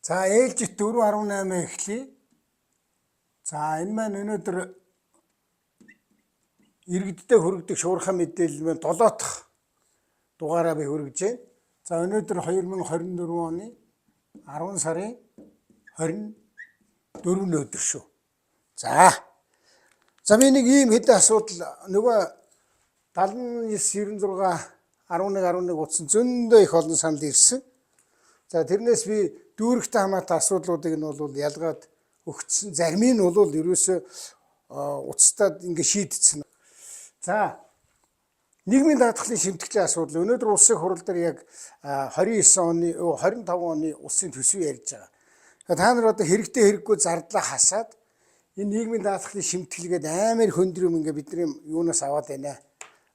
За ээлжит 4.18 эхлэе. За энэ маань өнөөдөр иргэддээ хүргэдэг шуурхай мэдээлэл маань 7 дахь дугаараа би хүргэж байна. За өнөөдөр 2024 оны 10 сарын 24-ний өдөр шүү. За би нэг ийм хэдэн асуудал нөгөө 79 96 11 утсан зөндөө их олон санал ирсэн. За тэрнээс би дүүрэгтэй хамаатай асуудлуудыг нь бол ялгаад өгсөн. Зарим нь бол ерөөсөө уцтаад ингээ шийдсэн. За нийгмийн даатгалын шимтгэлийн асуудал өнөөдөр улсын хурал дээр яг 29 оны 25 оны улсын төсвийг ярьж байгаа. Та нар одоо хэрэгтэй хэрэггүй зардлаа хасаад энэ нийгмийн даатгалын шимтгэлгээд амар хөндрөм ингээ бидний юунаас аваад байна.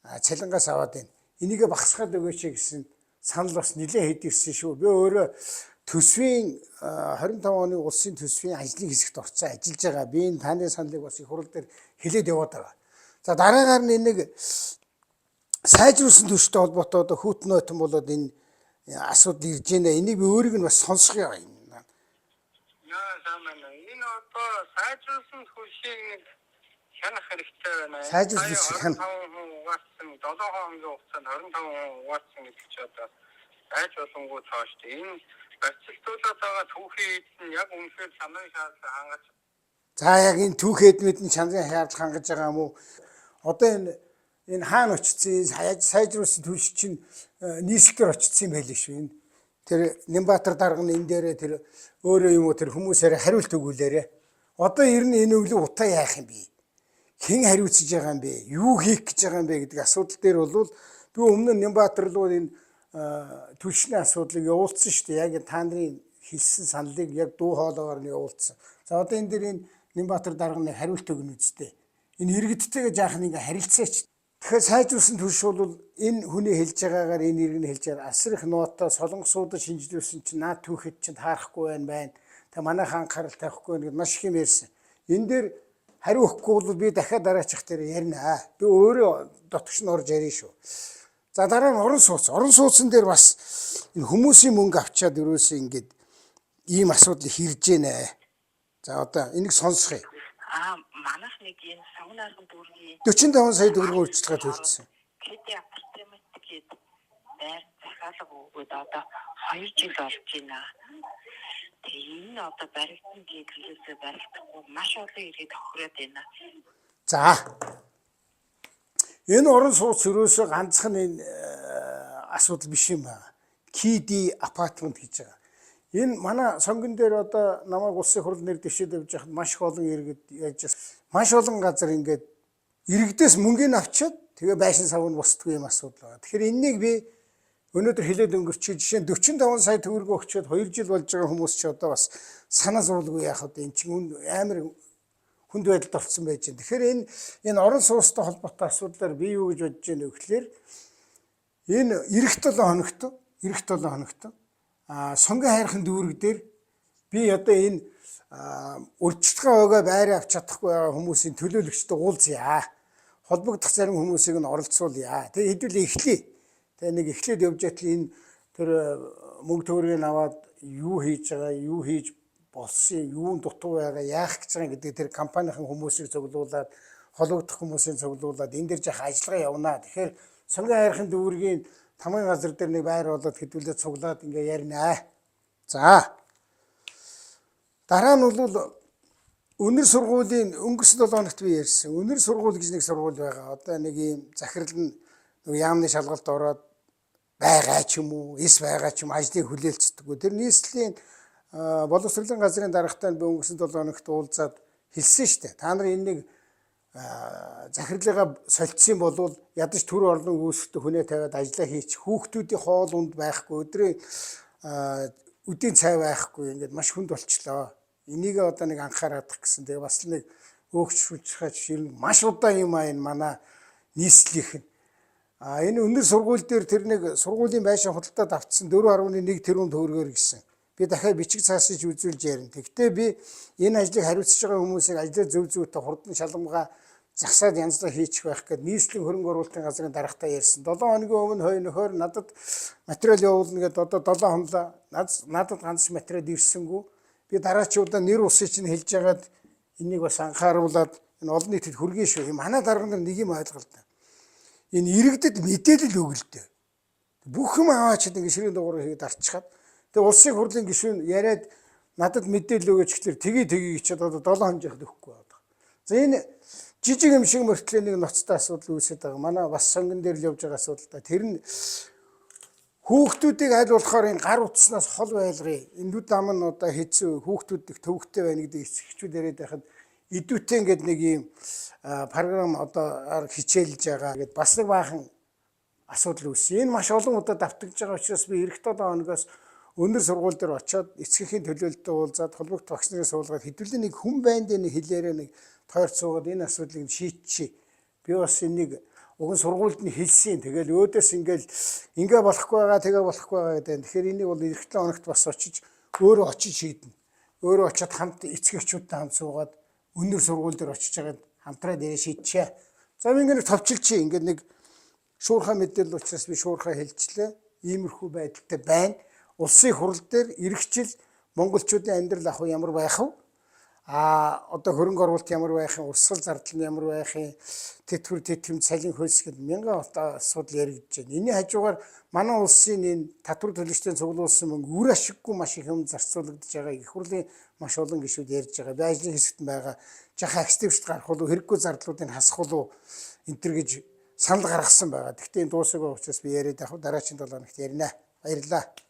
Цалингаас аваад байна. Энийг багасгаад өгөөч гэсэн санал бас нэлээд хэд ирсэн шүү. Би өөрөө төсвийн 25 оны улсын төсвийн ажлын хэсэгт орцсон ажиллаж байгаа. Би энэ таны саналыг бас их хурал дээр хэлээд яваад байгаа. За дараагаар нь энийг сайжруулсан төстэй холбоотой одоо хүүтэн нойтон болоод энэ асуудал ирж байна. Энийг би өөрийг нь бас сонсгоё юм. Яа заман энэ одоо сайжруулсан төсийг нэг хянах хэрэгтэй байна. Сайжруулсан хянах. 7 хоногийн хугацаанд 25% угаасан гэдэг чи одоо айж болонгууд цааш энэ барьцлуулаад байгаа түүхийн эдэн яг үнэхээр чанарын шаардлага хангаж. За яг энэ түүхийн эдмэдний чанарын шаардлага хангаж байгаа юм уу? Одоо энэ хаана очсон сайжруулсан төс чинь нийслэлээр очсон юм байл шүү. Энэ тэр Нямбатар дарга нь энэ дээрээ тэр өөрөө юм уу тэр хүмүүсээр хариулт өгүүлээрэ. Одоо ер нь энэ өвлөө утаа яах юм бэ? Хэн хариуцж байгаа юм бэ? Юу хийх гэж байгаа юм бэ гэдэг асуудал дээр бол би өмнө нь Нямбатар руу энэ түлшний асуудлыг явуулсан шүү дээ. Яг та нарын хэлсэн саналыг яг дуу хоолойгоор нь явуулсан. За одоо энэ дээр энэ Нямбатар дарганы хариулт өгнө үстэй. Энэ иргэдтэйгээ жаахан ингээ харилцаач. Тэгэхээр сайжруулсан түлш бол энэ хүний хэлж байгаагаар энэ иргэн хэлж байгаа асар их ноотоо солонгосуудад шинжилүүлсэн чинь наад түүхэд чинь таарахгүй байна. Та манайхан анхаарал тавихгүй байна гэдээ маш их юм ярьсан. Энэ дээр хариу өгөхгүй бол би дахиад дараачих дээр ярина. Би өөрөө дотогш нь орж ярина шүү. За дараа нь орон сууц. Орон сууцсан дээр бас энэ хүмүүсийн мөнгө авчаад ерөөсөө ингээд ийм асуудал хэрж байна. За одоо энийг сонсгоё. Манайх нэг энэ савнаархан бүргийн 45 сая төгрөгийн үйлчилгээ төлсөн. Тэд апартамент гээд байр захиалга өгөөд одоо 2 жил болж байна. Тэгээ энэ одоо баригдсан гэхлээсээ баригдахгүй маш олон иргэд тохироод байна. За энэ орон сууц өрөөсөө ганцхан энэ асуудал биш юм байна. KD апартмент гэж байгаа. Энэ манай сонгон дээр одоо намайг улсын хурал нэр дэвшээд явж байхад маш их олон иргэд яаж маш олон газар ингээд иргэдээс мөнгөний авчиад тэгээ байшин савн босдгүй юм асуудал байгаа. Тэгэхээр энэнийг би өнөөдөр хэлээд өнгөрчих. Жишээ нь 45 сая төгрөг өгчөөд 2 жил болж байгаа хүмүүс ч одоо бас санаа зовлгүй яах вэ? Энд чинь амар хүнд байдалд орсон байж байна. Тэгэхээр энэ орон суустай холбоотой асуудлаар би юу гэж бодож байна вэ гэхээр энэ эх 7 хоногт сонгон хайрхан дүүрэг дээр би одоо энэ урьдчилгаа өгөө байраа авч чадахгүй байгаа хүмүүсийн төлөөлөгчдөд уулзъя. Холбогдох зарим хүмүүсийг нь оролцуулъя. Тэгээ хэдүүлээ эхлэе. Тэгээ нэг эхлээд явж байтал энэ тэр мөнгө төгрөгийг аваад юу хийж байгаа, юу хийж болсон, юунд дутуу байгаа, яах гэж байгаа гэдэг тэр компанийн хүмүүсийг цуглуулад, холбогдох хүмүүсийг цуглуулад энэ дээр жах ажиллагаа явна. Тэгэхээр сонгон хайрхан дүүргийн тамгын газар дээр нэг байр болоод хэдүүлээ цуглаад ингээ ярина. За. Дараа нь бол өнөр сургуулийн өнгөрсөн 7 хоногт би ярьсан. Өнөр сургууль гэж нэг сургууль байгаа. Одоо нэг юм захирал нь нэг яамны шалгалт ороод байгаа ч юм уу, эс байгаа ч юм ажлыг хүлээлцдэггүй. Тэр нийслэлийн боловсролын газрын даргатай би өнгөрсөн 7 хоногт уулзаад хэлсэн шүү дээ. Та нар энийг захирлыгаа солилцсон болвол ядаж төр орлон үүсгэх хүнээ тавиад ажиллаа хийчих. Хүүхдүүдийн хоол унд байхгүй, өдрийн үдийн цай байхгүй ингээд маш хүнд болчлоо. Энийг одоо нэг анхаарах гэсэн. Тэгээ бас нэг өөгч хүчрхэж ширнэ. Маш удаан юм аа энэ манай нийслэлийнх нь. Энэ өнөр сургууль дээр тэр нэг сургуулийн байшин худалдаад авцсан 4.1 тэрбум төгрөгөөр гисэн. Би дахиад бичиг цаасж үзүүлж ярина. Гэхдээ би энэ ажлыг хариуцж байгаа хүмүүсийг ажлаа зөв зөвхөн хурдан шалгамгаа засаад янзлаа хийчих байх гэд нийслэлийн хөрөнгө оруулалтын газрын дарагтаа ярьсан. 7 хоногийн өмнө хоёр нөхөр надад материал явуулна гэдээ одоо 7 хонлоо надад ганц материал ирсэнгүй. Би дараачуудаа нэр усыг чинь хэлж яагаад энийг бас анхааруулад энэ олон нийтэд хүргэн шүү. Манай дарга нар нэг юм ойлголоо. Энэ иргэдэд мэдээлэл өгөлтэй. Бүх юм аваачаад ингэ ширээ дугаараар хийгээд арчхаад тэгээ улсын хурлын гишүүн яриад надад мэдээлэл өгөөч гэхэлэр тгий гिचээд одоо 7 хоног яхад өгөхгүй байна. За энэ жижиг юм шиг мөртлөө нэг ноцтой асуудал үүсэж байгаа. Манай бас сонгон дээр л явж байгаа асуудал та. Тэр нь хүүхдүүдийг аль болохоор энэ гар утаснаас хол байлгая. Эндүүд ам нь одоо хэцүү хүүхдүүд их төвөгтэй байна гэдэг эцэгчүүд яриад байхад идүүтэй ингээд нэг юм програм одоо хичээлж байгаа. Ингээд бас нэг баахан асуудал үүссэн. Энэ маш олон удаа давтагдж байгаа учраас би эх 7 хоногоос өндөр сургууль дээр очиод эцгийн төлөөлөлтөд уулзаад холбогд багш нарын суулгаад хэдүүлээ нэг хүн байнд нэг хэлээрээ нэг тойрч суугаад энэ асуудлыг шийдчихье. Би бас энийг уг нь сургуульд нь хэлсэн. Тэгэл өөдөөс ингээ болохгүй байгаа, тэгээ болохгүй байгаа гэдэг. Тэгэхээр энийг бол эх 7 хоногт бас очиж өөрөө очиж шийднэ. Өөрөө очиод хамт эцэгчүүдтэй хамт суугаад өндөр сургууль дээр очиж байгаад хамтраад яриа шийдчихье. За би ингээ товчилчихье. Ингээ нэг шуурхай мэдээлэл учраас би шуурхай хэлжлээ. Иймэрхүү байдалтай байна. Улсын хурал дээр иргэжил монголчуудын амьдрал ах ямар байх вэ? Одоо хөрөнгө оруулалт ямар байх юм, урсгал зардал нь ямар байх юм, тэтгэм цалин хөлс гэдэг мянган асуудал яригдж байна. Энийн хажуугаар манай улсын энэ татвар төлөгчдийн цуглуулсан мөнгө үр ашиггүй маш их юм зарцуулагдж байгаа. Их хурлын маш олон гишүүд ярьж байгаа. Би ажлын хэсэгт байгаа. Жахаа активчд гарах уу, хэрэггүй зардлуудыг хасах уу энэ төр гэж санал гаргасан байгаа. Гэхдээ энэ дуусаагүй учраас би яриад явах дараагийн 7 хоногт ярина. Баярлалаа.